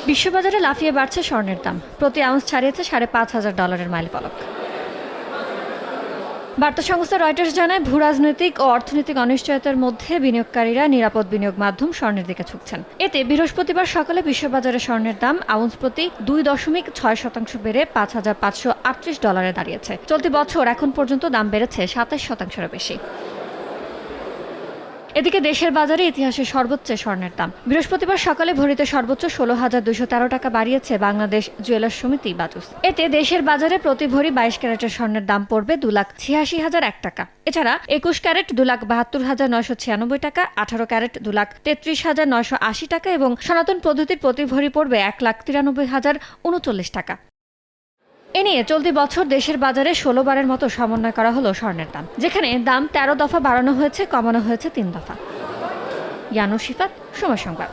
বিশ্ববাজারে লাফিয়ে বাড়ছে স্বর্ণের দাম। প্রতি আউন্স ছাড়িয়েছে $৫,৫০০ মাইলফলক। বার্তা সংস্থা রয়টার্স জানায়, ভূরাজনৈতিক ও অর্থনৈতিক অনিশ্চয়তার মধ্যে বিনিয়োগকারীরা নিরাপদ বিনিয়োগ মাধ্যম স্বর্ণের দিকে ঝুঁকছেন। এতে বৃহস্পতিবার সকালে বিশ্ববাজারে স্বর্ণের দাম আউন্স প্রতি ২.৬% বেড়ে $৫,৫৩৮ দাঁড়িয়েছে। চলতি বছর এখন পর্যন্ত দাম বেড়েছে ২৭%-এরও বেশি। এদিকে দেশের বাজারে ইতিহাসের সর্বোচ্চ স্বর্ণের দাম। বৃহস্পতিবার সকালে ভরিতে সর্বোচ্চ ১৬,২১৩ টাকা বাড়িয়েছে বাংলাদেশ জুয়েলার্স সমিতি বাজুস। এতে দেশের বাজারে প্রতি ভরি ২২ ক্যারেটের স্বর্ণের দাম পড়বে ২,৮৬,০০০ টাকা। এছাড়া ৭১ ক্যারেট ২,৭২,৯৯৬ টাকা, ১৮ ক্যারেট ২,৩৩,৯৮০ টাকা এবং সনাতন পদ্ধতির প্রতি ভরি পড়বে ১,৯৩,০৩৯ টাকা। এ নিয়ে চলতি বছর দেশের বাজারে ১৬ বারের মতো সমন্বয় করা হলো স্বর্ণের দাম, যেখানে দাম ১৩ দফা বাড়ানো হয়েছে, কমানো হয়েছে ৩ দফা। ইয়ানুর শিফাত, সময় সংবাদ।